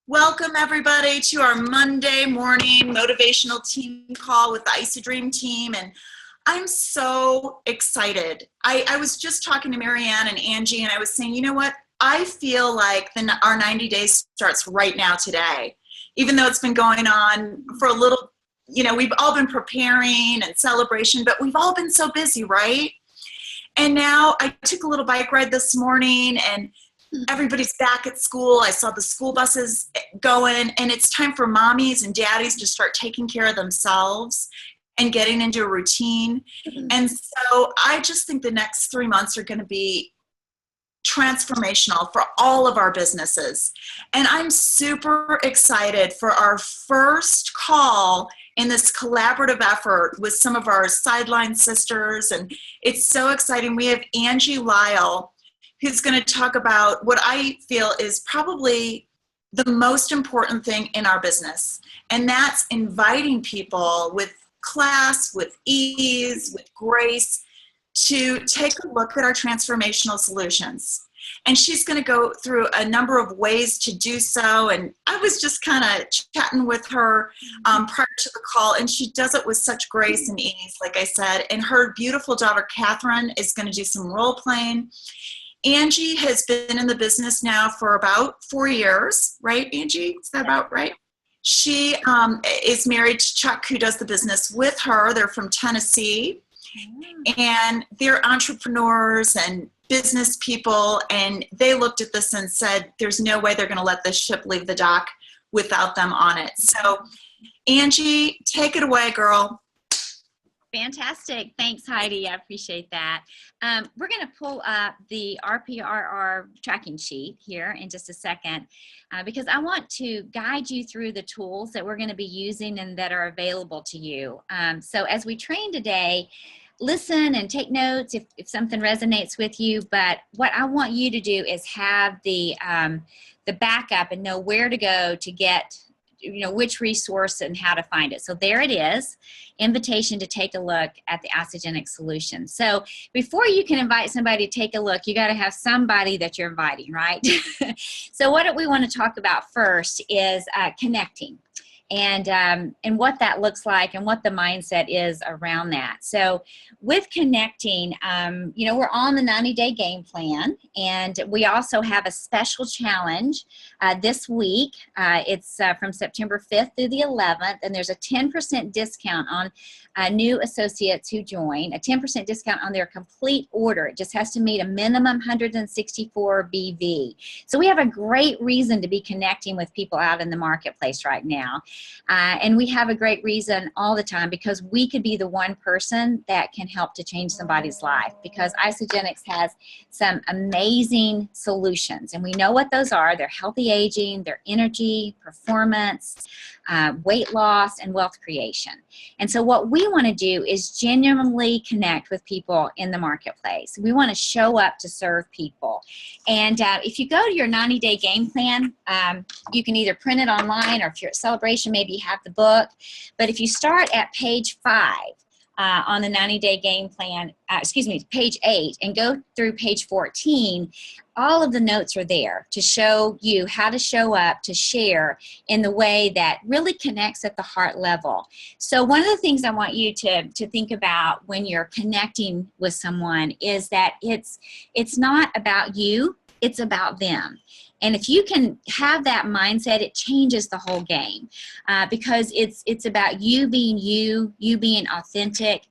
Welcome everybody to our Monday morning motivational team call with the ISA Dream team, and I'm so excited. I was just talking to Marianne and Angie, and I was saying, you know what? I feel like our 90 days starts right now today, even though it's been going on for a little, we've all been preparing and celebration, but we've all been so busy, right? And now I took a little bike ride this morning, and everybody's back at school. I saw the school buses going, and it's time for mommies and daddies to start taking care of themselves and getting into a routine. And so I just think the next 3 months are going to be transformational for all of our businesses. And I'm super excited for our first call in this collaborative effort with some of our sideline sisters. And it's so exciting. We have Angie Lyle, who's going to talk about what I feel is probably the most important thing in our business. And that's inviting people with class, with ease, with grace, to take a look at our transformational solutions. And she's going to go through a number of ways to do so. And I was just kind of chatting with her prior to the call, and she does it with such grace and ease, like I said. And her beautiful daughter, Catherine, is going to do some role playing. Angie has been in the business now for about 4 years, right, Angie? Is that about right? She is married to Chuck, who does the business with her. They're from Tennessee, and they're entrepreneurs and business people, and they looked at this and said, there's no way they're going to let this ship leave the dock without them on it. So, Angie, take it away, girl. Fantastic. Thanks, Heidi. I appreciate that. We're going to pull up the RPRR tracking sheet here in just a second because I want to guide you through the tools that we're going to be using and that are available to you. So as we train today, listen and take notes if something resonates with you. But what I want you to do is have the backup and know where to go to get which resource and how to find it. So there it is, invitation to take a look at the Isagenix solution. So before you can invite somebody to take a look, you got to have somebody that you're inviting, right? So what we want to talk about first is connecting. And what that looks like and what the mindset is around that. So with connecting, we're on the 90-day game plan, and we also have a special challenge this week. It's from September 5th through the 11th, and there's a 10% discount on new associates who join, a 10% discount on their complete order. It just has to meet a minimum 164 BV. So we have a great reason to be connecting with people out in the marketplace right now. And we have a great reason all the time because we could be the one person that can help to change somebody's life, because Isagenix has some amazing solutions, and we know what those are. They're healthy aging, their energy, performance, weight loss, and wealth creation. And so what we want to do is genuinely connect with people in the marketplace. We want to show up to serve people. And if you go to your 90-day game plan, you can either print it online, or if you're at Celebration, maybe you have the book. But if you start at page 5 on the 90-day game plan, page 8, and go through page 14, all of the notes are there to show you how to show up to share in the way that really connects at the heart level. So one of the things I want you to think about when you're connecting with someone is that it's not about you, it's about them. And if you can have that mindset, it changes the whole game because it's about you being you being authentic,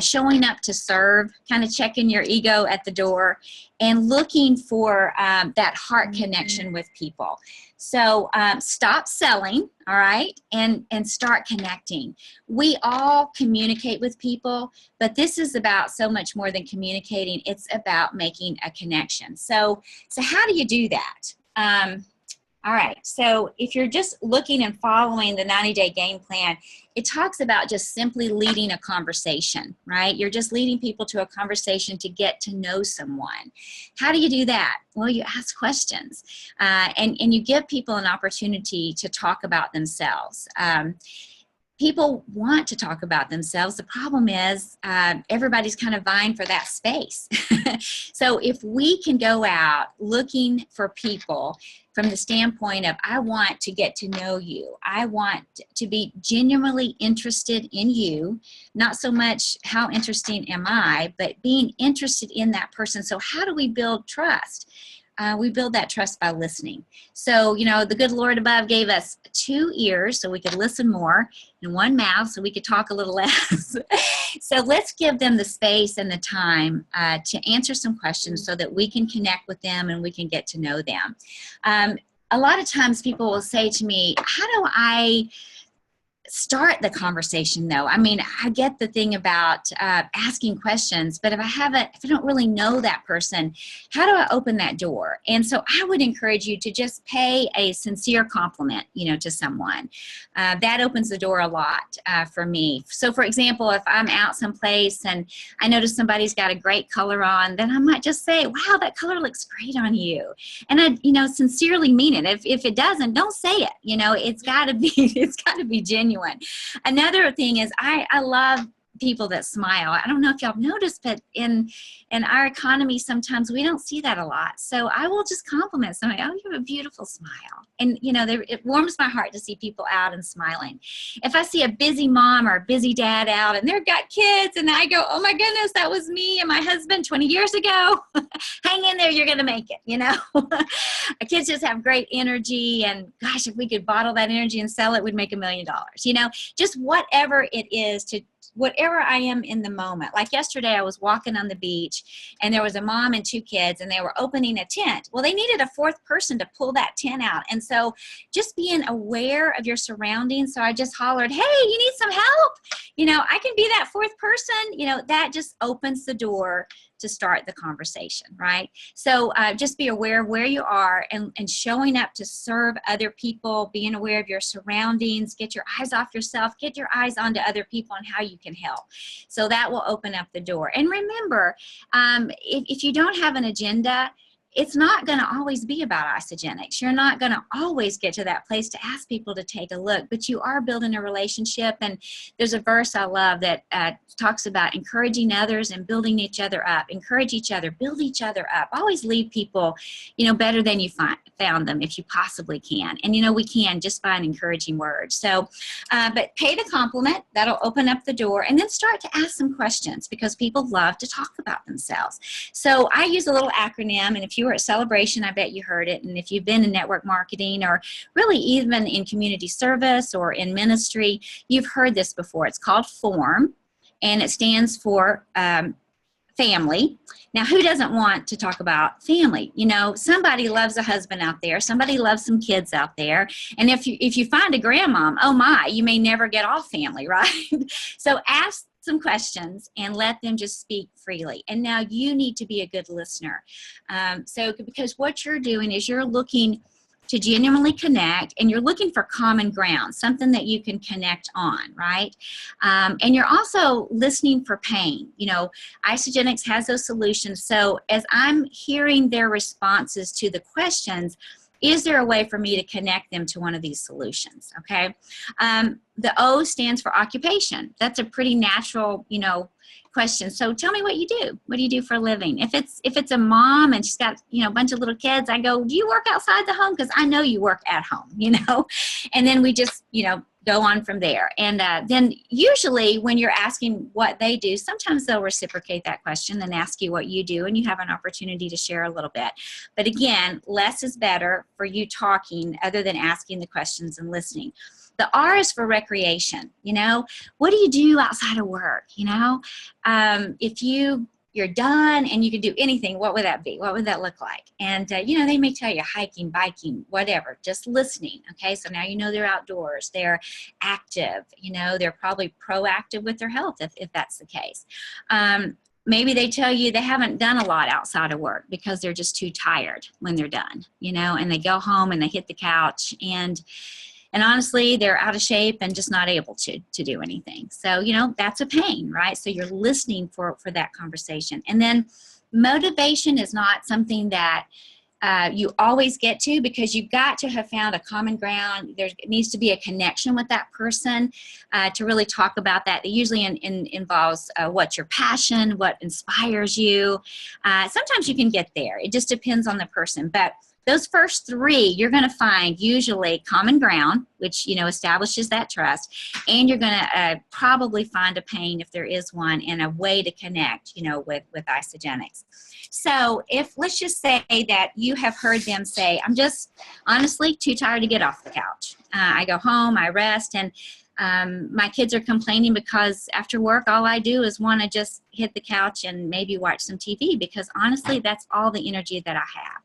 showing up to serve, kind of checking your ego at the door, and looking for that heart connection with people. So stop selling, all right, and start connecting. We all communicate with people, but this is about so much more than communicating. It's about making a connection. So how do you do that? All right, so if you're just looking and following the 90-day game plan, it talks about just simply leading a conversation, right? You're just leading people to a conversation to get to know someone. How do you do that? Well, you ask questions, and you give people an opportunity to talk about themselves. People want to talk about themselves. The problem is everybody's kind of vying for that space. So if we can go out looking for people from the standpoint of, I want to get to know you. I want to be genuinely interested in you, not so much how interesting am I, but being interested in that person. So how do we build trust? We build that trust by listening. So, the good Lord above gave us 2 ears so we could listen more, and 1 mouth so we could talk a little less. So let's give them the space and the time to answer some questions so that we can connect with them and we can get to know them. A lot of times people will say to me, how do I start the conversation though? I mean, I get the thing about asking questions, but if I don't really know that person, how do I open that door? And so I would encourage you to just pay a sincere compliment, to someone. That opens the door a lot for me. So for example, if I'm out someplace and I notice somebody's got a great color on, then I might just say, wow, that color looks great on you. And I, sincerely mean it. If it doesn't, don't say it. It's gotta be genuine. Another thing is I love people that smile. I don't know if y'all have noticed, but in our economy, sometimes we don't see that a lot. So I will just compliment somebody. Oh, you have a beautiful smile. And, it warms my heart to see people out and smiling. If I see a busy mom or a busy dad out and they've got kids and I go, oh my goodness, that was me and my husband 20 years ago. Hang in there, you're going to make it, Our kids just have great energy, and gosh, if we could bottle that energy and sell it, we'd make $1 million. Just whatever it is, whatever I am in the moment. Like yesterday, I was walking on the beach and there was a mom and 2 kids and they were opening a tent. Well, they needed a 4th person to pull that tent out. And so just being aware of your surroundings. So I just hollered, hey, you need some help? I can be that 4th person. That just opens the door to start the conversation, right? So just be aware of where you are and showing up to serve other people, being aware of your surroundings, get your eyes off yourself, get your eyes onto other people and how you can help. So that will open up the door. And remember, if you don't have an agenda, it's not going to always be about Isagenix. You're not going to always get to that place to ask people to take a look, but you are building a relationship. And there's a verse I love that talks about encouraging others and building each other up. Encourage each other, build each other up. Always leave people, better than you found them if you possibly can. And, we can just by an encouraging word. So, but pay the compliment. That'll open up the door. And then start to ask some questions because people love to talk about themselves. So I use a little acronym, and if you were at Celebration, I bet you heard it. And if you've been in network marketing or really even in community service or in ministry, you've heard this before. It's called FORM, and it stands for family. Now, who doesn't want to talk about family? Somebody loves a husband out there. Somebody loves some kids out there. And if you find a grandmom, oh my, you may never get off family, right? So ask some questions and let them just speak freely. And now you need to be a good listener. Because what you're doing is you're looking to genuinely connect, and you're looking for common ground, something that you can connect on, right? And you're also listening for pain. Isagenix has those solutions. So as I'm hearing their responses to the questions, is there a way for me to connect them to one of these solutions? Okay. The O stands for occupation. That's a pretty natural, question. So tell me what you do. What do you do for a living? If it's a mom and she's got, a bunch of little kids, I go, do you work outside the home? Because I know you work at home, and then we just, go on from there. And then usually when you're asking what they do, sometimes they'll reciprocate that question and ask you what you do, and you have an opportunity to share a little bit. But again, less is better for you talking other than asking the questions and listening. The R is for recreation. What do you do outside of work? If you're done and you can do anything, what would that be? What would that look like? And, they may tell you hiking, biking, whatever, just listening. Okay. So now they're outdoors, they're active, they're probably proactive with their health if that's the case. Maybe they tell you they haven't done a lot outside of work because they're just too tired when they're done, and they go home and they hit the couch and honestly, they're out of shape and just not able to do anything. So, that's a pain, right? So you're listening for that conversation. And then motivation is not something that you always get to, because you've got to have found a common ground. There needs to be a connection with that person to really talk about that. It usually involves what's your passion, what inspires you. Sometimes you can get there. It just depends on the person. But those first three, you're going to find usually common ground, which, establishes that trust. And you're going to probably find a pain, if there is one, and a way to connect, with Isagenix. So let's just say that you have heard them say, I'm just honestly too tired to get off the couch. I go home, I rest, and my kids are complaining because after work, all I do is want to just hit the couch and maybe watch some TV, because honestly, that's all the energy that I have.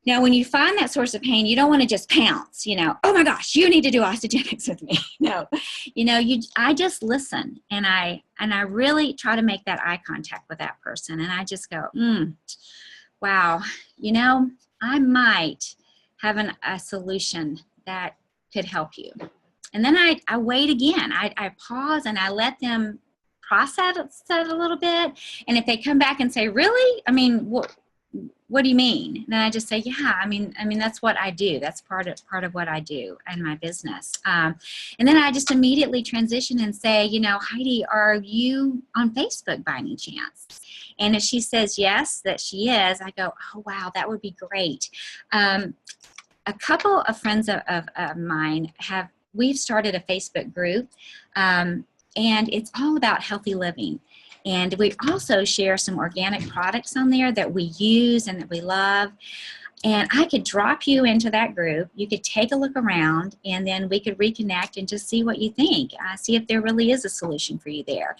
Now, when you find that source of pain, you don't want to just pounce, oh my gosh, you need to do Isagenix with me. No, I just listen, and I really try to make that eye contact with that person. And I just go, wow, I might have a solution that could help you. And then I wait again. I pause and I let them process it a little bit. And if they come back and say, really? I mean, what do you mean? And then I just say, yeah, I mean, that's what I do. That's part of what I do in my business. And then I just immediately transition and say, Heidi, are you on Facebook by any chance? And if she says yes, that she is, I go, oh, wow, that would be great. A couple of friends of mine we've started a Facebook group, and it's all about healthy living. And we also share some organic products on there that we use and that we love. And I could drop you into that group. You could take a look around, and then we could reconnect and just see what you think. See if there really is a solution for you there.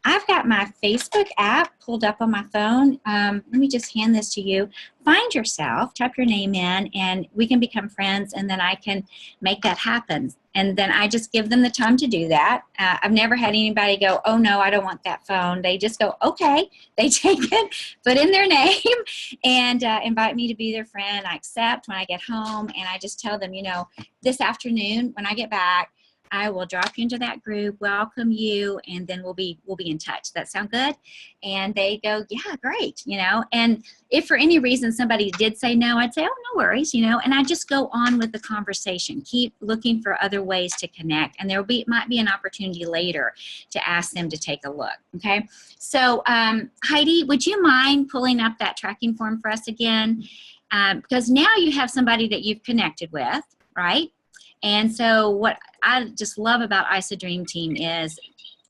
I've got my Facebook app pulled up on my phone. Let me just hand this to you. Find yourself, type your name in, and we can become friends, and then I can make that happen. And then I just give them the time to do that. I've never had anybody go, oh no, I don't want that phone. They just go, okay. They take it, put in their name, and invite me to be their friend. I accept when I get home, and I just tell them, this afternoon when I get back, I will drop you into that group, welcome you, and then we'll be in touch. Does that sound good? And they go, yeah, great, And if for any reason somebody did say no, I'd say, oh, no worries, and I just go on with the conversation. Keep looking for other ways to connect, and might be an opportunity later to ask them to take a look, okay? So Heidi, would you mind pulling up that tracking form for us again? Because now you have somebody that you've connected with, right? And so what I just love about IsaDream Team is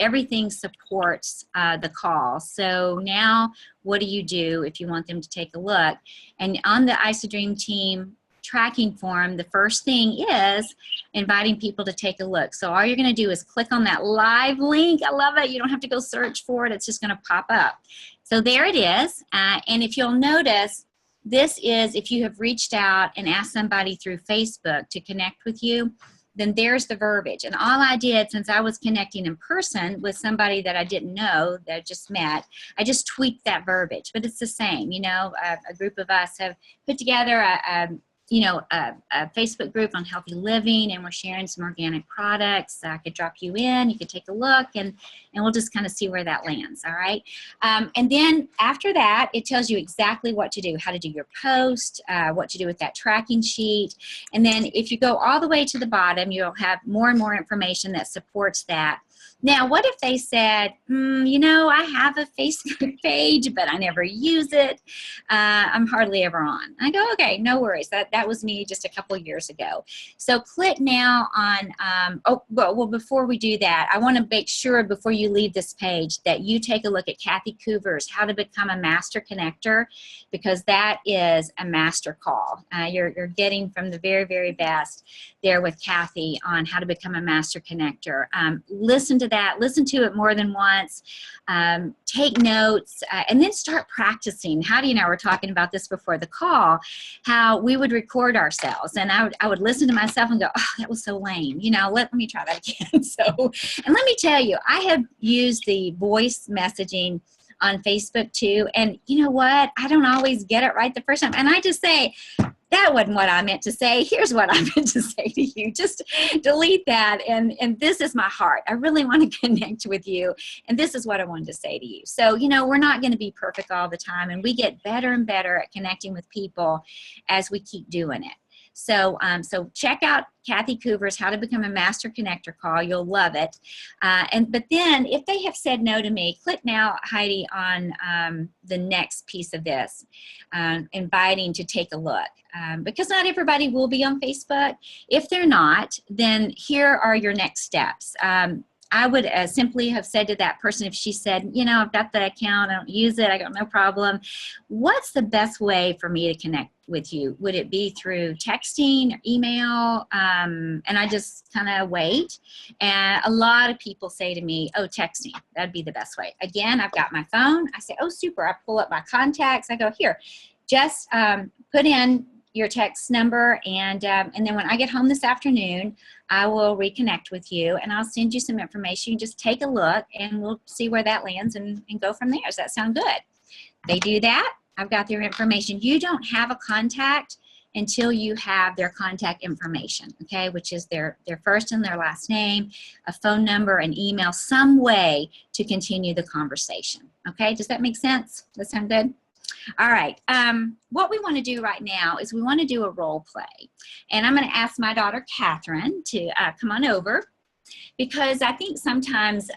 everything supports the call. So now what do you do if you want them to take a look? And on the IsaDream Team tracking form, the first thing is inviting people to take a look. So all you're going to do is click on that live link. I love it. You don't have to go search for it. It's just going to pop up. So there it is. And if you'll notice, this is if you have reached out and asked somebody through Facebook to connect with you, then there's the verbiage. And all I did, since I was connecting in person with somebody that I didn't know, that I just met, I just tweaked that verbiage. But it's the same, a group of us have put together a Facebook group on healthy living, and we're sharing some organic products. I could drop you in, you could take a look, and we'll just kind of see where that lands, all right? And then after that, it tells you exactly what to do, how to do your post, what to do with that tracking sheet. And then if you go all the way to the bottom, you'll have more and more information that supports that. Now, what if they said, I have a Facebook page, but I never use it. I'm hardly ever on. I go, okay, no worries. That was me just a couple years ago. So click now on, before we do that, I want to make sure before you leave this page that you take a look at Kathy Coover's How to Become a Master Connector, because that is a master call. You're getting from the very, very best there with Kathy on how to become a master connector. Listen to that. Listen to it more than once. Take notes, and then start practicing. Heidi and I were talking about this before the call, how we would record ourselves, and I would listen to myself and go, oh, that was so lame. Let me try that again. And let me tell you, I have used the voice messaging on Facebook too, and you know what? I don't always get it right the first time, and I just say, that wasn't what I meant to say. Here's what I meant to say to you. Just delete that. And this is my heart. I really want to connect with you. And this is what I wanted to say to you. So, we're not going to be perfect all the time. And we get better and better at connecting with people as we keep doing it. So check out Kathy Coover's How to Become a Master Connector call. You'll love it. But then if they have said no to me, click now, Heidi, on the next piece of this, inviting to take a look. Because not everybody will be on Facebook. If they're not, then here are your next steps. I would simply have said to that person, if she said, I've got the account, I don't use it, I got no problem. What's the best way for me to connect with you? Would it be through texting or email? And I just kind of wait. And a lot of people say to me, oh, texting, that'd be the best way. Again, I've got my phone. I say, oh, super. I pull up my contacts. I go, here, just put in your text number, and then when I get home this afternoon, I will reconnect with you, and I'll send you some information. You just take a look, and we'll see where that lands and go from there. Does that sound good? They do that. I've got their information. You don't have a contact until you have their contact information, okay, which is their first and their last name, a phone number, an email, some way to continue the conversation, okay? Does that make sense? Does that sound good? All right, what we want to do right now is we want to do a role play. And I'm going to ask my daughter, Catherine, to come on over, because I think sometimes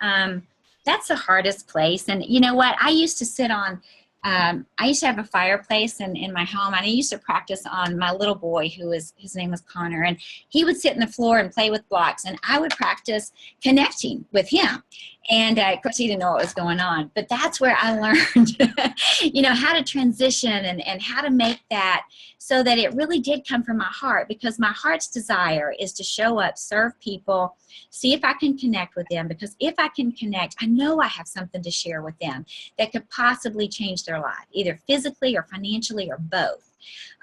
that's the hardest place. And you know what? I used to sit on, I used to have a fireplace in my home, and I used to practice on my little boy, his name was Connor, and he would sit in the floor and play with blocks, and I would practice connecting with him. And of course, he didn't know what was going on, but that's where I learned, how to transition and how to make that so that it really did come from my heart, because my heart's desire is to show up, serve people, see if I can connect with them, because if I can connect, I know I have something to share with them that could possibly change their life, either physically or financially or both.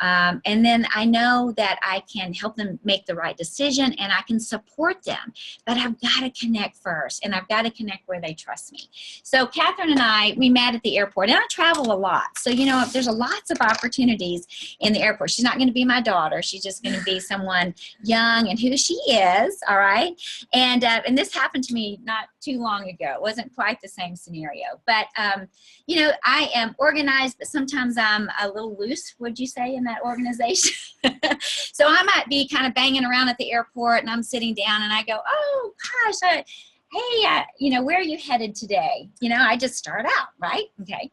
And then I know that I can help them make the right decision, and I can support them, but I've got to connect first, and I've got to connect where they trust me. So Catherine and I, we met at the airport, and I travel a lot. So, there's lots of opportunities in the airport. She's not going to be my daughter. She's just going to be someone young and who she is. All right. And this happened to me not too long ago. It wasn't quite the same scenario, but, I am organized, but sometimes I'm a little loose, would you say, in that organization? So I might be kind of banging around at the airport, and I'm sitting down, and I go, oh gosh, hey, where are you headed today? I just start out, right? Okay.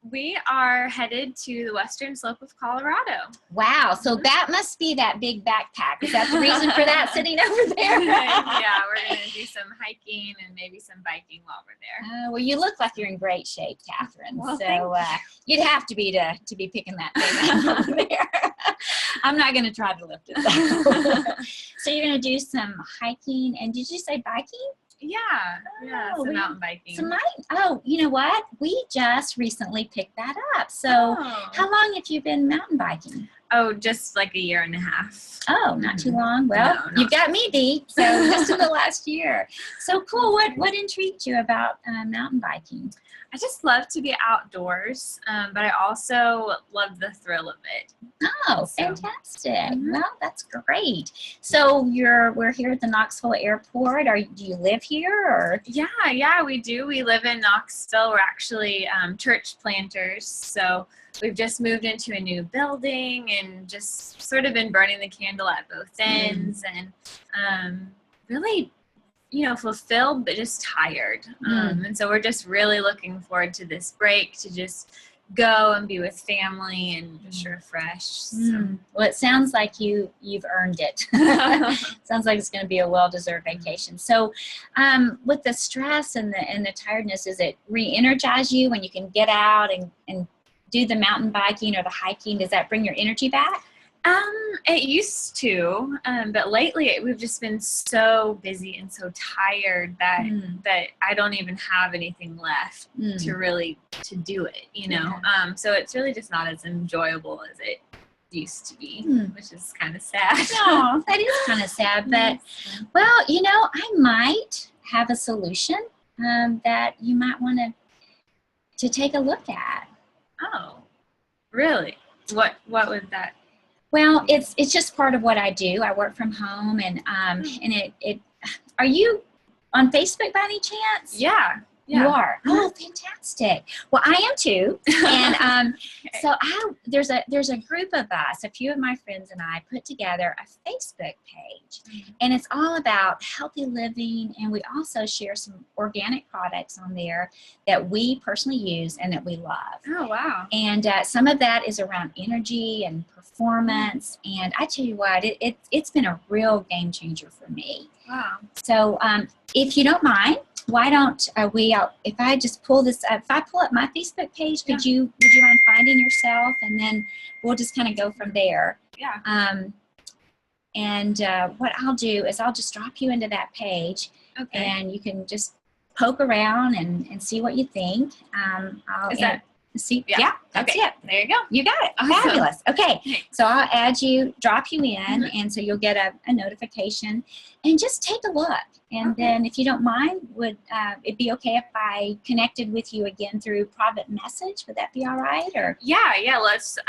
We are headed to the western slope of Colorado. Wow. So that must be that big backpack. Is that the reason for that sitting over there? Yeah, we're going to do some hiking and maybe some biking while we're there. Well, you look like you're in great shape, Catherine. Well, so you'd have to be to be picking that thing up over there. I'm not going to try to lift it. So you're going to do some hiking, and did you say biking? Yeah, some mountain biking. You know what? We just recently picked that up. So how long have you been mountain biking? Oh, just like a year and a half. Oh, not too long. Well, No, you've got me beat. So just in the last year. So cool. What intrigued you about mountain biking? I just love to be outdoors, but I also love the thrill of it. Oh, fantastic. Well, that's great. So we're here at the Knoxville airport. Do you live here, or? Yeah, we do. We live in Knoxville. We're actually church planters. So we've just moved into a new building and just sort of been burning the candle at both ends and really, fulfilled, but just tired. And so we're just really looking forward to this break to just go and be with family and just refresh. So. Well, it sounds like you've earned it. Sounds like it's going to be a well-deserved vacation. So with the stress and the tiredness, does it re-energize you when you can get out and do the mountain biking or the hiking? Does that bring your energy back? It used to, but lately we've just been so busy and so tired that I don't even have anything left to do it, Okay. So it's really just not as enjoyable as it used to be, which is kind of sad. Oh, that is kind of sad, but well, I might have a solution that you might want to take a look at. Oh, really? What would that? Well, it's just part of what I do. I work from home, and it. Are you on Facebook by any chance? Yeah. Yeah. You are? Oh, fantastic. Well, I am too. And Okay. so there's a group of us, a few of my friends and I put together a Facebook page. And it's all about healthy living. And we also share some organic products on there that we personally use and that we love. Oh, wow. And some of that is around energy and performance. And I tell you what, it's been a real game changer for me. Wow. So if you don't mind, why don't if I just pull this up, if I pull up my Facebook page, would you mind finding yourself? And then we'll just kind of go from there. Yeah. And what I'll do is I'll just drop you into that page, Okay. and you can just poke around and see what you think. Is that? See? Yeah. Yeah, that's Okay. it. There you go. You got it. Awesome. Fabulous. Okay. Thanks. So I'll add you, drop you in, and so you'll get a notification, and just take a look. And Okay. then if you don't mind, would it be okay if I connected with you again through private message? Would that be all right? Or Yeah. Let's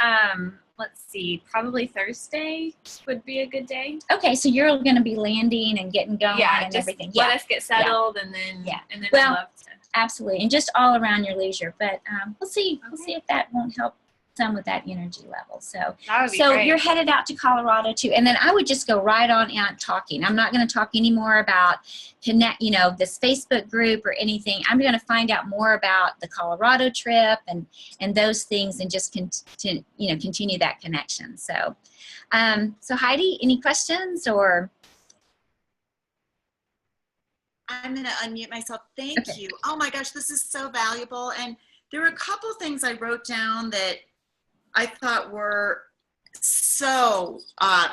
see. Probably Thursday would be a good day. okay, so you're going to be landing and getting going Yeah. and Just everything. let Yeah, us get settled, and then Yeah. I'd Well, love to. absolutely, and just all around your leisure. But we'll see. We'll Okay. see if that won't help some with that energy level. So. That would be So great. you're headed out to Colorado too, and then I would just go right on out talking. I'm not going to talk anymore about this Facebook group or anything. I'm going to find out more about the Colorado trip and those things, and just continue that connection. So, so Heidi, any questions or? I'm going to unmute myself. Thank Okay. you. Oh my gosh, this is so valuable. And there were a couple things I wrote down that I thought were so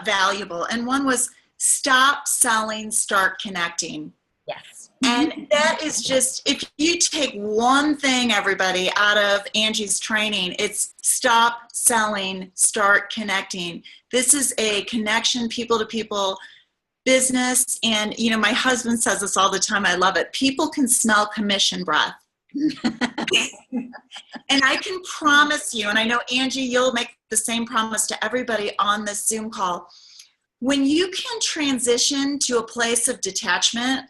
valuable. And one was stop selling, start connecting. Yes. And that is just, if you take one thing, everybody, out of Angie's training, it's stop selling, start connecting. This is a connection, people to people business. And, my husband says this all the time. I love it. People can smell commission breath. And I can promise you, and I know, Angie, you'll make the same promise to everybody on this Zoom call, when you can transition to a place of detachment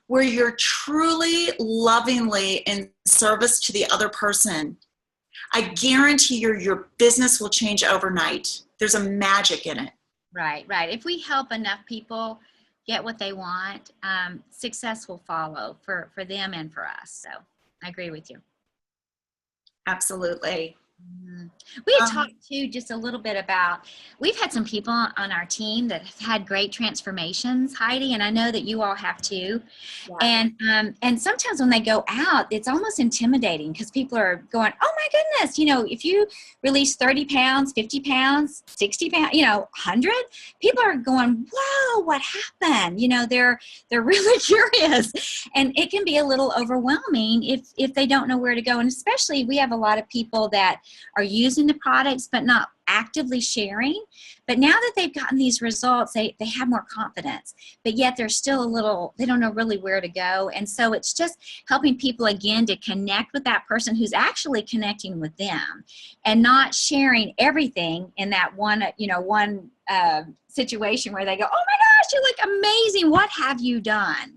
where you're truly lovingly in service to the other person, I guarantee your business will change overnight. There's a magic in it. Right. If we help enough people get what they want, success will follow for them and for us. So I agree with you. Absolutely. We had talked too just a little bit about, we've had some people on our team that have had great transformations, Heidi, and I know that you all have too. Yeah. And sometimes when they go out, it's almost intimidating because people are going, oh my goodness, if you release 30 pounds, 50 pounds, 60 pounds, 100, people are going, whoa, what happened? They're really curious, and it can be a little overwhelming if they don't know where to go. And especially we have a lot of people that are using the products but not actively sharing. But now that they've gotten these results, they have more confidence, but yet they're still they don't know really where to go. And so it's just helping people again to connect with that person who's actually connecting with them and not sharing everything in that one situation where they go, oh my gosh, you look amazing. What have you done?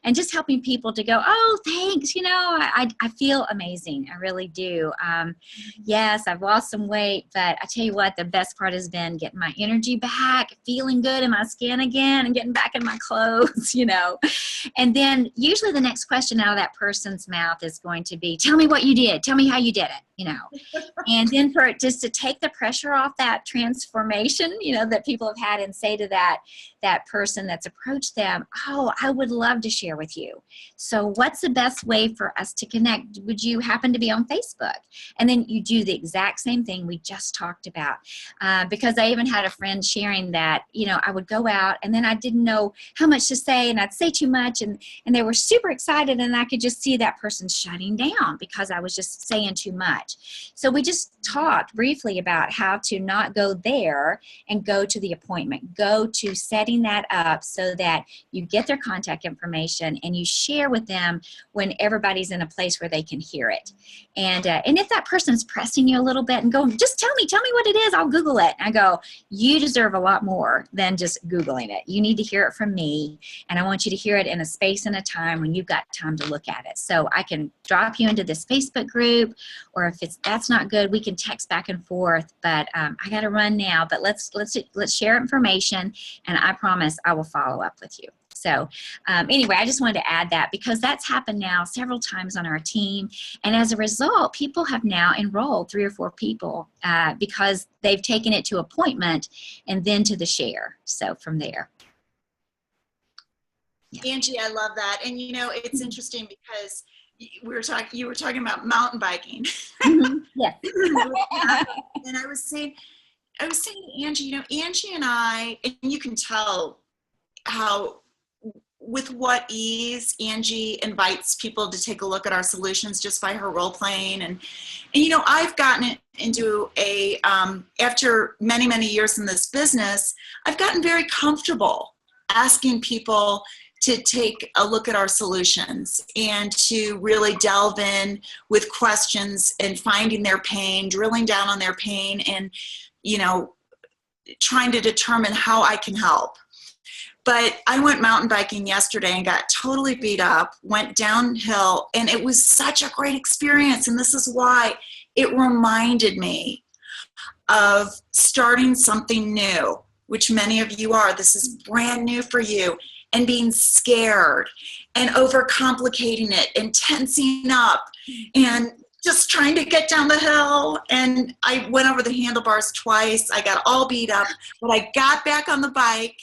And just helping people to go, oh, thanks. I feel amazing. I really do. Yes, I've lost some weight, but I tell you what, the best part has been getting my energy back, feeling good in my skin again, and getting back in my clothes, And then usually the next question out of that person's mouth is going to be, tell me what you did. Tell me how you did it, And then for it just to take the pressure off that transformation, that people have had, and say to that person that's approached them, oh, I would love to share with you. So what's the best way for us to connect? Would you happen to be on Facebook? And then you do the exact same thing we just talked about. Because I even had a friend sharing that, I would go out and then I didn't know how much to say, and I'd say too much, and they were super excited, and I could just see that person shutting down because I was just saying too much. much. So we just talked briefly about how to not go there and go to the appointment. Go to setting that up so that you get their contact information and you share with them when everybody's in a place where they can hear it. And if that person's pressing you a little bit and going, just tell me what it is, I'll Google it. I go, you deserve a lot more than just Googling it. You need to hear it from me, and I want you to hear it in a space and a time when you've got time to look at it. So I can drop you into this Facebook group, or if that's not good, we can text back and forth. But I got to run now. But let's share information, and I promise I will follow up with you. So anyway, I just wanted to add that because that's happened now several times on our team. And as a result, people have now enrolled 3 or 4 people because they've taken it to appointment and then to the share. So from there. Yeah. Angie, I love that. And you know, it's interesting because you were talking about mountain biking. Yes. And I was saying to Angie, you know, Angie and I, and you can tell how with what ease Angie invites people to take a look at our solutions just by her role playing. And you know, I've gotten into after many years in this business, I've gotten very comfortable asking people to take a look at our solutions and to really delve in with questions and finding their pain, drilling down on their pain, and, you know, trying to determine how I can help. But I went mountain biking yesterday and got totally beat up, went downhill, and it was such a great experience. And this is why it reminded me of starting something new, which many of you are. This is brand new for you, and being scared and overcomplicating it and tensing up and just trying to get down the hill. And I went over the handlebars twice. I got all beat up, but I got back on the bike.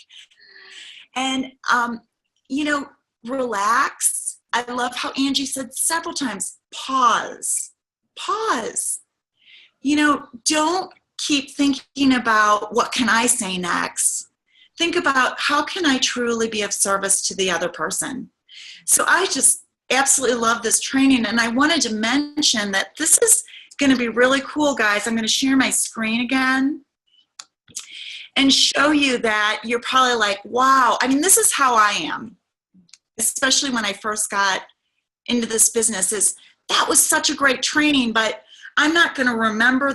And, you know, relax. I love how Angie said several times, pause. You know, don't keep thinking about what can I say next. Think about how can I truly be of service to the other person. So I just absolutely love this training. And I wanted to mention that this is going to be really cool, guys. I'm going to share my screen again and show you that you're probably like, wow. I mean, this is how I am, especially when I first got into this business, is that was such a great training, but I'm not going to remember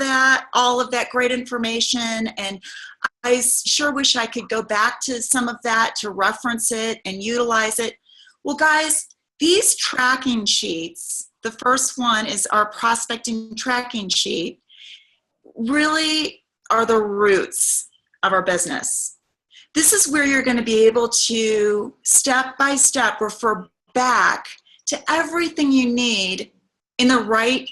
all of that great information. And I sure wish I could go back to some of that to reference it and utilize it. Well, guys, these tracking sheets, the first one is our prospecting tracking sheet, really are the roots of our business. This is where you're going to be able to step by step refer back to everything you need in the right,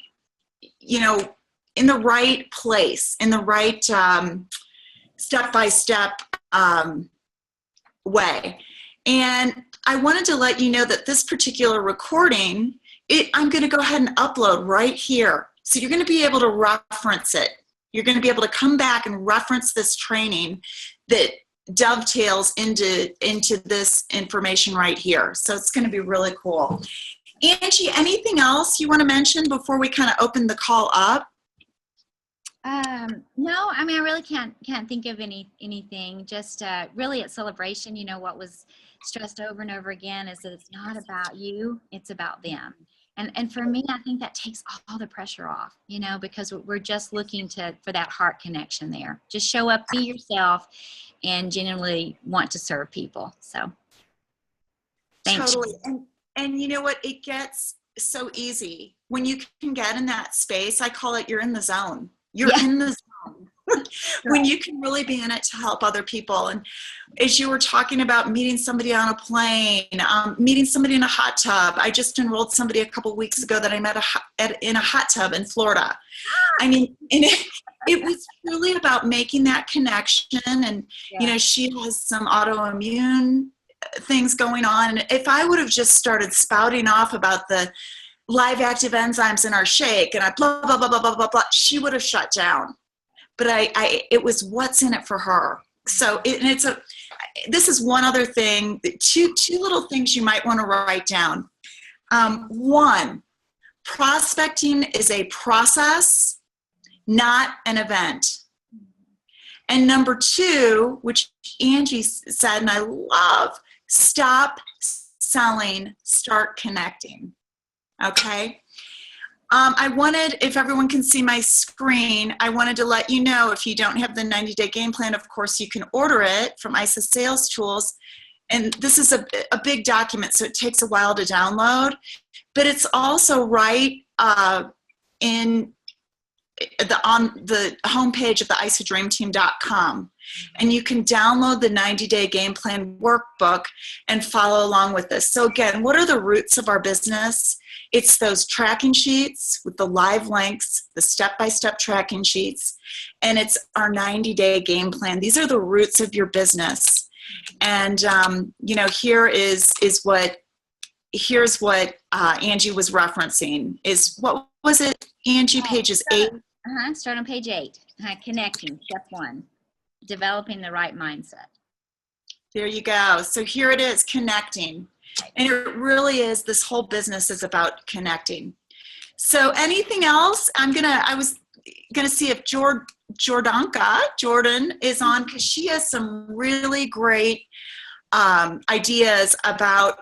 you know, in the right place, in the right step-by-step way. And I wanted to let you know that this particular recording, I'm going to go ahead and upload right here. So you're going to be able to reference it. You're going to be able to come back and reference this training that dovetails into this information right here. So it's going to be really cool. Angie, anything else you want to mention before we kind of open the call up? No, I mean, I really can't think of anything. Just really at Celebration, you know, what was stressed over and over again is that it's not about you, it's about them. And for me, I think that takes all the pressure off, you know, because we're just looking for that heart connection there. Just show up, be yourself, and genuinely want to serve people. So, thanks. Totally. And you know what? It gets so easy when you can get in that space. I call it you're in the zone. You're in the zone. When you can really be in it to help other people. And as you were talking about meeting somebody on a plane, meeting somebody in a hot tub. I just enrolled somebody a couple weeks ago that I met in a hot tub in Florida. I mean, and it was really about making that connection. And, you know, she has some autoimmune things going on. And if I would have just started spouting off about the live active enzymes in our shake and I blah, blah, blah, blah, blah, blah, blah, she would have shut down. But it was what's in it for her. So this is one other thing, two little things you might want to write down. One, Prospecting is a process, not an event. And number 2, which Angie said, and I love, stop selling, start connecting. Okay? I wanted, if everyone can see my screen, I wanted to let you know if you don't have the 90-day game plan, of course, you can order it from ISA Sales Tools. And this is a big document, so it takes a while to download. But it's also right on the homepage of the isadreamteam.com. And you can download the 90-day game plan workbook and follow along with this. So again, what are the roots of our business? It's those tracking sheets with the live links, the step-by-step tracking sheets, and it's our 90-day game plan. These are the roots of your business. And, here's what Angie was referencing is, what was it, Angie, pages 8? Start on page 8. Connecting, step 1. Developing the right mindset. There you go. So here it is, connecting. And it really is, this whole business is about connecting. So anything else? I was gonna see if Jordan is on, because she has some really great ideas about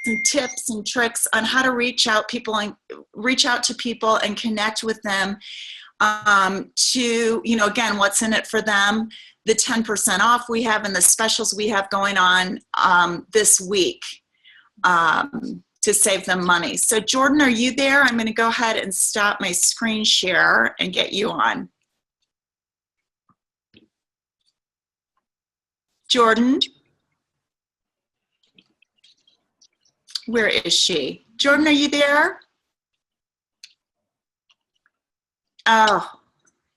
some tips and tricks on how to reach out to people and connect with them to, again, what's in it for them, the 10% off we have and the specials we have going on this week to save them money. So Jordan, are you there? I'm going to go ahead and stop my screen share and get you on. Jordan? Where is she? Jordan, are you there? Oh,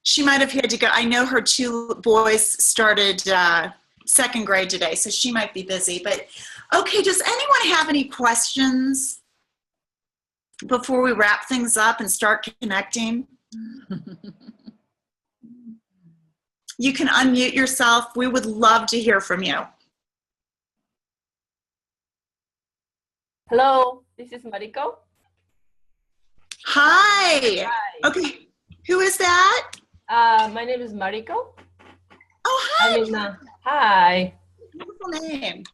she might have had to go. I know her 2 boys started second grade today, so she might be busy. But okay, does anyone have any questions before we wrap things up and start connecting? You can unmute yourself. We would love to hear from you. Hello, this is Mariko. Hi. Hi. Okay, who is that? My name is Mariko. Oh, hi. Hi. Beautiful name.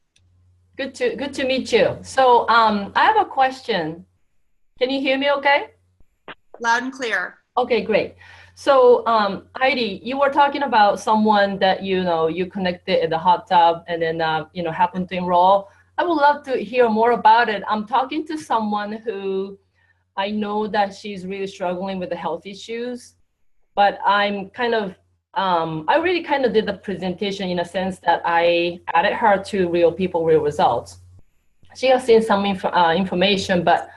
Good to meet you. So I have a question. Can you hear me okay? Loud and clear. Okay, great. So Heidi, you were talking about someone that you connected in the hot tub and then happened to enroll. I would love to hear more about it. I'm talking to someone who I know that she's really struggling with the health issues, but I'm I really kind of did the presentation in a sense that I added her to Real People, Real Results. She has seen some information, but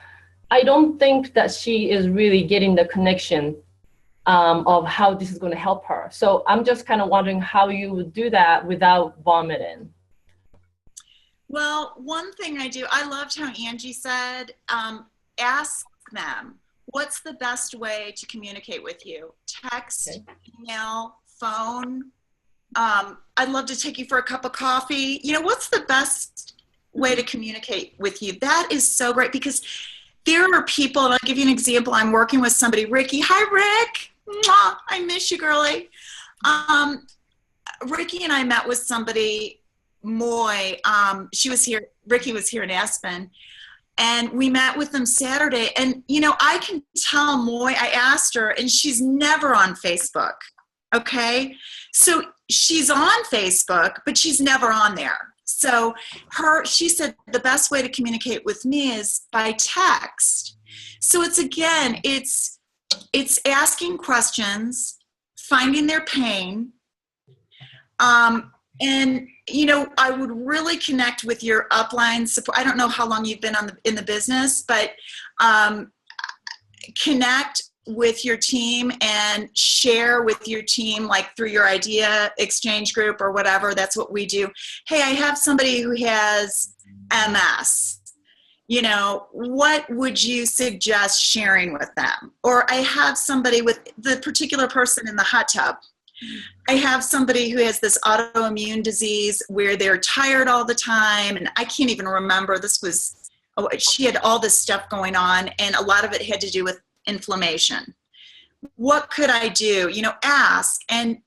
I don't think that she is really getting the connection of how this is going to help her. So I'm just kind of wondering how you would do that without vomiting. Well, one thing I do, I loved how Angie said, ask them, what's the best way to communicate with you? Text, okay. Email, phone. I'd love to take you for a cup of coffee. What's the best way to communicate with you? That is so great, because there are people, and I'll give you an example. I'm working with somebody, Ricky. Hi, Rick. Mwah, I miss you, girlie. Ricky and I met with somebody, Moy. She was here. Ricky was here in Aspen. And we met with them Saturday. And, I can tell Moy, I asked her, and she's never on Facebook. Okay? So she's on Facebook, but she's never on there. So she said the best way to communicate with me is by text. So it's asking questions, finding their pain, and I would really connect with your upline support. I don't know how long you've been in the business, but connect with your team and share with your team, like through your idea exchange group or whatever. That's what we do. Hey, I have somebody who has MS. What would you suggest sharing with them? Or I have somebody with the particular person in the hot tub. I have somebody who has this autoimmune disease where they're tired all the time, and I can't even remember. This was she had all this stuff going on, and a lot of it had to do with inflammation. What could I do? Ask, and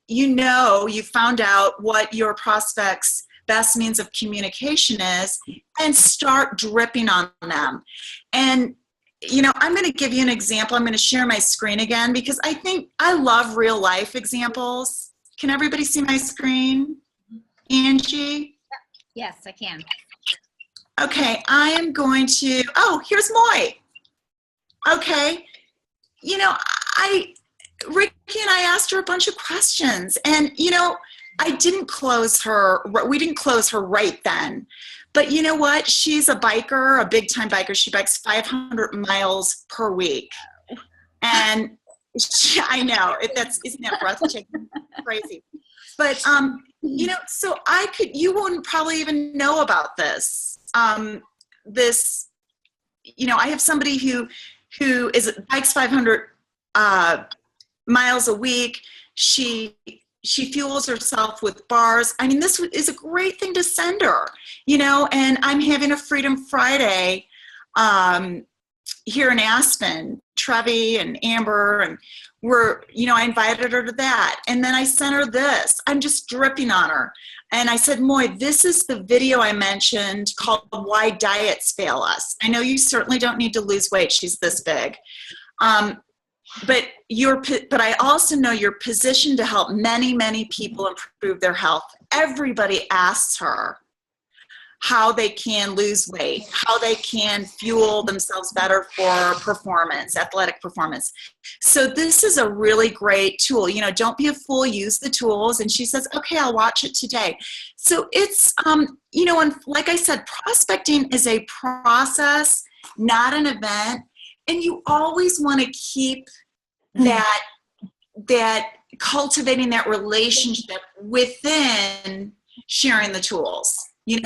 you found out what your prospect's best means of communication is, and start dripping on them. And I'm going to give you an example. I'm going to share my screen again because I think I love real life examples. Can everybody see my screen? Angie? Yes, I can. Okay, I am going to, here's Moy. Okay, Ricky and I asked her a bunch of questions, and we didn't close her right then. But you know what? She's a biker, a big time biker. She bikes 500 miles per week. And I know, isn't that breathtaking? Crazy. But, so you wouldn't probably even know about this. I have somebody who bikes 500 miles a week. She fuels herself with bars. I mean, this is a great thing to send her, and I'm having a Freedom Friday here in Aspen, Trevi and Amber, and I invited her to that. And then I sent her this. I'm just dripping on her. And I said, Moy, this is the video I mentioned called Why Diets Fail Us. I know you certainly don't need to lose weight. She's this big. But I also know you're positioned to help many, many people improve their health. Everybody asks her how they can lose weight, how they can fuel themselves better for performance, athletic performance. So this is a really great tool. Don't be a fool, use the tools. And she says, okay, I'll watch it today. So it's, and like I said, prospecting is a process, not an event. And you always want to keep that cultivating that relationship within sharing the tools.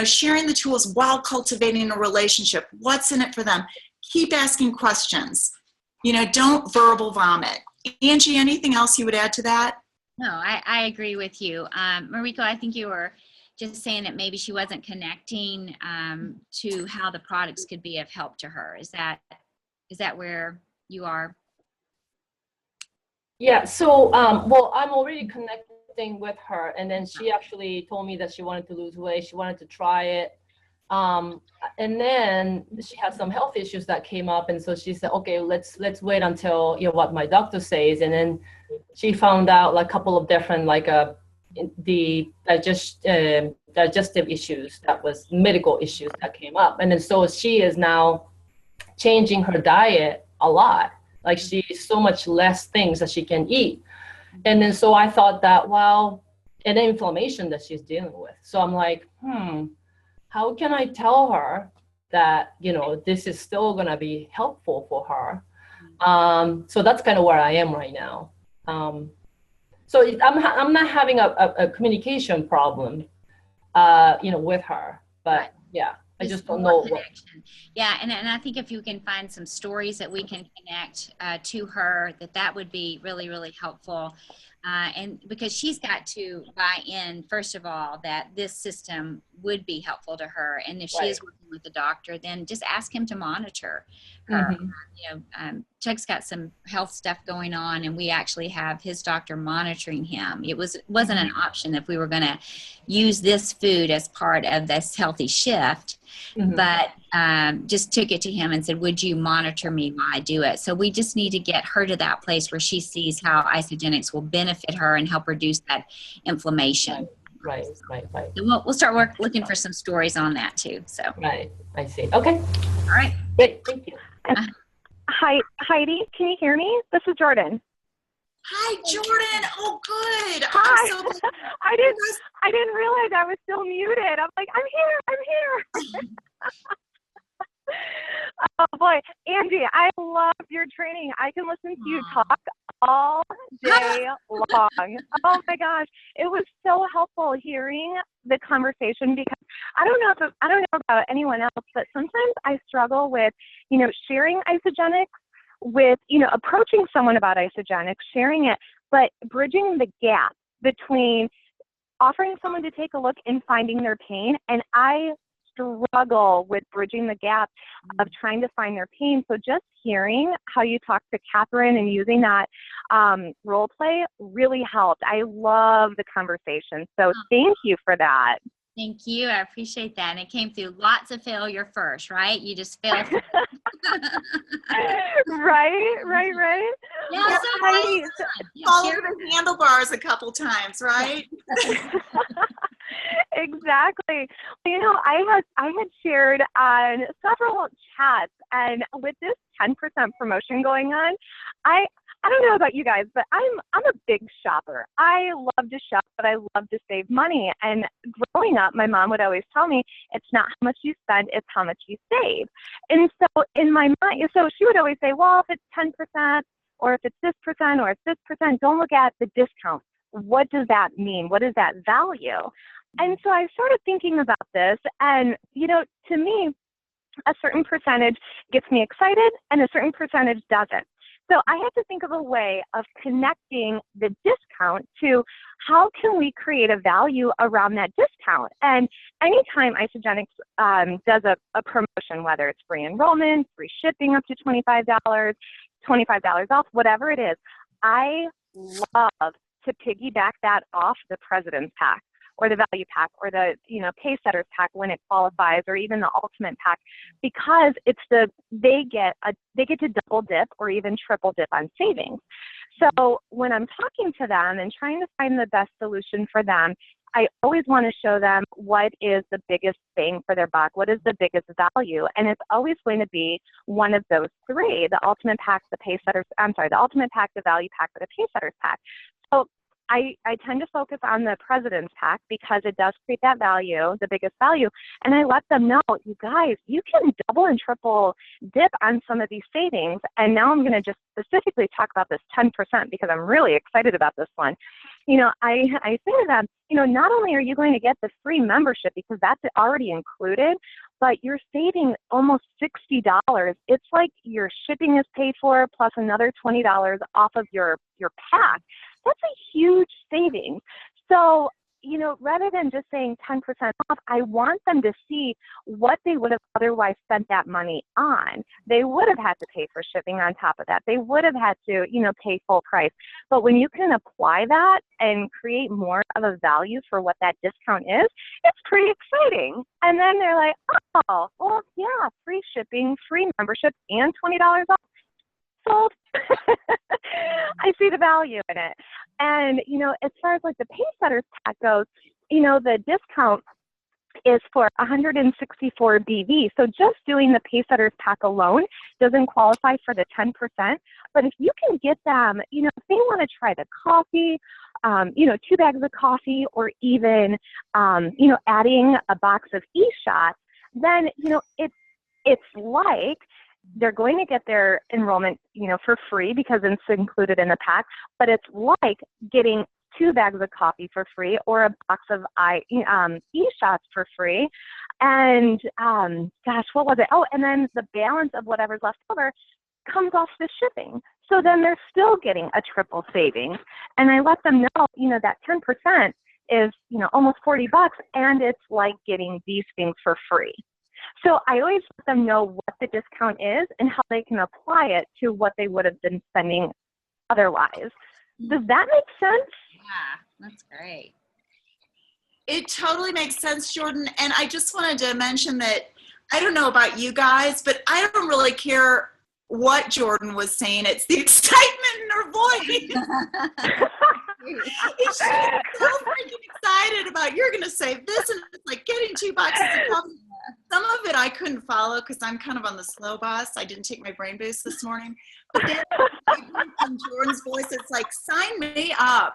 Sharing the tools while cultivating a relationship. What's in it for them? Keep asking questions. Don't verbal vomit. Angie, anything else you would add to that? No, I agree with you. Mariko, I think you were just saying that maybe she wasn't connecting to how the products could be of help to her. Is that where you are? Yeah, so, well, I'm already connecting with her, and then she actually told me that she wanted to lose weight. She wanted to try it. And then she had some health issues that came up. And so she said, okay, let's wait until, what my doctor says. And then she found out like a couple of different, the digestive issues, that was medical issues that came up. And then so she is now changing her diet a lot. Like she's so much less things that she can eat. And then so I thought that, and the inflammation that she's dealing with. So I'm like, how can I tell her that, this is still going to be helpful for her? So that's kind of where I am right now. So I'm not having a communication problem, with her, but yeah. I just don't know what. Yeah, and I think if you can find some stories that we can connect to her, that would be really, really helpful. And because she's got to buy in, first of all, that this system would be helpful to her. And if she is working with a doctor, then just ask him to monitor her. Chuck's got some health stuff going on, and we actually have his doctor monitoring him. It wasn't an option if we were going to use this food as part of this healthy shift. But just took it to him and said, would you monitor me while I do it? So we just need to get her to that place where she sees how Isagenix will benefit her and help reduce that inflammation. Right. So we'll start looking for some stories on that too. So. Right, I see. Okay. All right. Great, thank you. Hi, Heidi, can you hear me? This is Jordan. Hi, Jordan. Oh, good. Hi. I'm so I didn't realize I was still muted. I'm like, I'm here. Oh boy, Angie, I love your training. I can listen to you talk all day long. Oh my gosh, it was so helpful hearing the conversation, because I don't know about anyone else, but sometimes I struggle with, sharing Isagenix, with, approaching someone about Isagenix, sharing it, but bridging the gap between offering someone to take a look and finding their pain. And I struggle with bridging the gap of trying to find their pain. So just hearing how you talk to Catherine and using that role play really helped. I love the conversation. So thank you for that. Thank you. I appreciate that. And it came through lots of failure first, right? You just failed. Right. Yeah, so Heidi, Fall over the handlebars a couple times, right? exactly. You know, I had shared on several chats, and with this 10% promotion going on, I don't know about you guys, but I'm a big shopper. I love to shop, but I love to save money. And growing up, my mom would always tell me, it's not how much you spend, it's how much you save. And so in my mind, so she would always say, well, if it's 10%, or if it's this percent, or it's this percent, don't look at the discount. What does that mean? What is that value? And so I started thinking about this, and, you know, to me, a certain percentage gets me excited and a certain percentage doesn't. So I had to think of a way of connecting the discount to how can we create a value around that discount. And anytime Isagenix does a promotion, whether it's free enrollment, free shipping up to $25, $25 off, whatever it is, I love to piggyback that off the President's Pack, or the value pack, or the, you know, Pacesetters pack when it qualifies, or even the ultimate pack, because it's they get to double dip or even triple dip on savings. So when I'm talking to them and trying to find the best solution for them, I always want to show them what is the biggest bang for their buck, what is the biggest value, and it's always going to be one of those three: the ultimate pack, the ultimate pack, the value pack, or the Pacesetters pack. So I tend to focus on the President's Pack because it does create that value, the biggest value, and I let them know, you guys, you can double and triple dip on some of these savings. And now I'm going to just specifically talk about this 10% because I'm really excited about this one. You know, I say to them, you know, not only are you going to get the free membership because that's already included, but you're saving almost $60. It's like your shipping is paid for plus another $20 off of your pack. That's a huge savings. So, you know, rather than just saying 10% off, I want them to see what they would have otherwise spent that money on. They would have had to pay for shipping on top of that. They would have had to, you know, pay full price. But when you can apply that and create more of a value for what that discount is, it's pretty exciting. And then they're like, oh, well, yeah, free shipping, free membership, and $20 off. Sold. I see the value in it. And, you know, as far as like the Pacesetters pack goes, you know, the discount is for 164 BV. So just doing the Pacesetters pack alone doesn't qualify for the 10%. But if you can get them, you know, if they want to try the coffee, you know, 2 bags of coffee, or even, you know, adding a box of e-shots, then, you know, it's like they're going to get their enrollment, you know, for free because it's included in the pack, but it's like getting 2 bags of coffee for free, or a box of e-shots for free. And gosh, what was it? Oh, and then the balance of whatever's left over comes off the shipping. So then they're still getting a triple savings. And I let them know, you know, that 10% is, you know, almost $40, and it's like getting these things for free. So I always let them know what the discount is and how they can apply it to what they would have been spending otherwise. Does that make sense? Yeah, that's great. It totally makes sense, Jordan. And I just wanted to mention that I don't know about you guys, but I don't really care what Jordan was saying. It's the excitement in her voice. She's so freaking excited about, you're going to save this, and it's like getting 2 boxes of coffee. Some of it I couldn't follow because I'm kind of on the slow bus. I didn't take my brain boost this morning. But then in Jordan's voice, it's like, sign me up.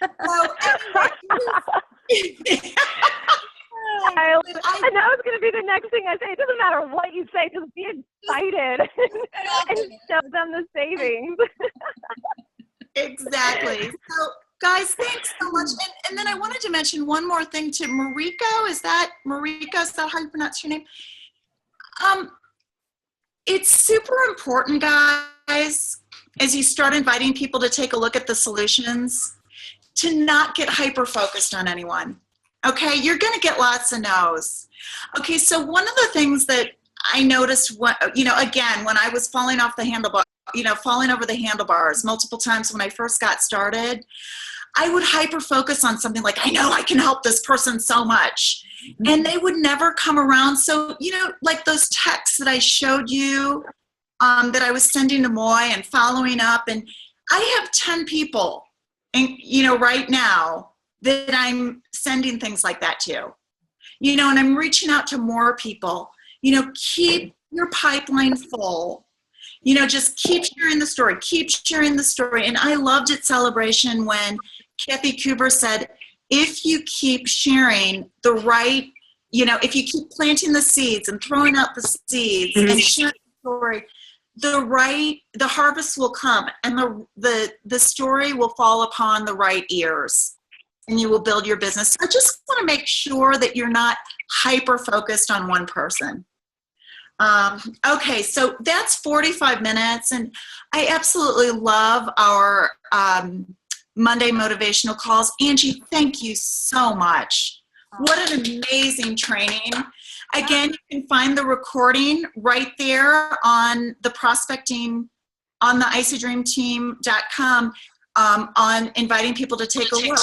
So anyway, and that was going to be the next thing I say. It doesn't matter what you say, just be excited and show them the savings. Exactly. So, guys, thanks so much. And then I wanted to mention one more thing to Mariko. Is that Mariko? Is that how you pronounce your name? It's super important, guys, as you start inviting people to take a look at the solutions, to not get hyper-focused on anyone. Okay, you're going to get lots of no's. Okay, so one of the things that I noticed, again, when I was falling off the handlebar, falling over the handlebars multiple times when I first got started, I would hyper focus on something like, I know I can help this person so much. And they would never come around. So, like those texts that I showed you that I was sending to Moy and following up. And I have 10 people, and right now that I'm sending things like that to, and I'm reaching out to more people. Keep your pipeline full. Just keep sharing the story. Keep sharing the story. And I loved at Celebration when Kathy Kuber said, if you keep sharing the right, if you keep planting the seeds and throwing out the seeds and sharing the story, the harvest will come, and the story will fall upon the right ears, and you will build your business. So I just want to make sure that you're not hyper focused on one person. Okay, so that's 45 minutes, and I absolutely love our Monday motivational calls. Angie, thank you so much. What an amazing training. Again, you can find the recording right there on the prospecting, on the ICDreamTeam.com, on inviting people to take a look.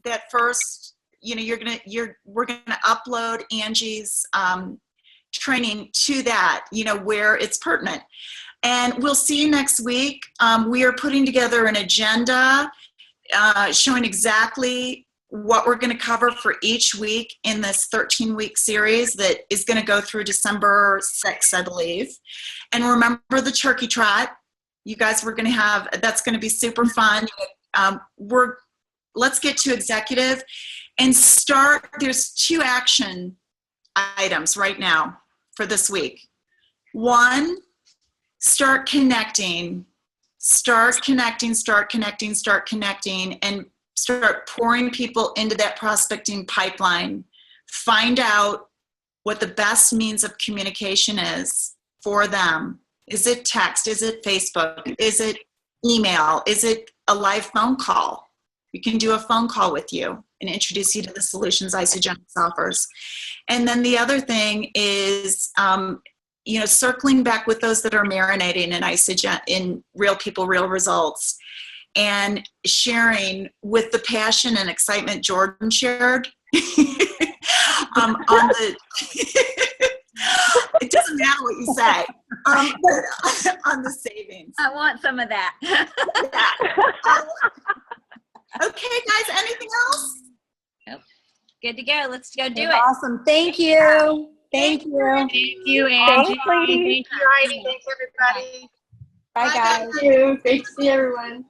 That first, we're gonna upload Angie's training to that, where it's pertinent. And we'll see you next week. We are putting together an agenda showing exactly what we're going to cover for each week in this 13-week series that is going to go through December 6th, I believe. And remember the turkey trot. You guys, we're going to have, that's going to be super fun. Let's get to executive and start. There's 2 action items right now for this week. 1, start connecting, and start pouring people into that prospecting pipeline. Find out what the best means of communication is for them. Is it text? Is it Facebook? Is it email? Is it a live phone call? We can do a phone call with you and introduce you to the solutions Isagenix offers. And then the other thing is, circling back with those that are marinating in Real People, Real Results, and sharing with the passion and excitement Jordan shared on the, it doesn't matter what you say, but on the savings. I want some of that. Okay, guys, anything else? Nope. Good to go. Let's go do it. Awesome. Thank you. Thank you. Thank you, Angie. Thanks, ladies. Thank you, everybody. Bye, Bye, guys. guys. Thank you. Great to see everyone.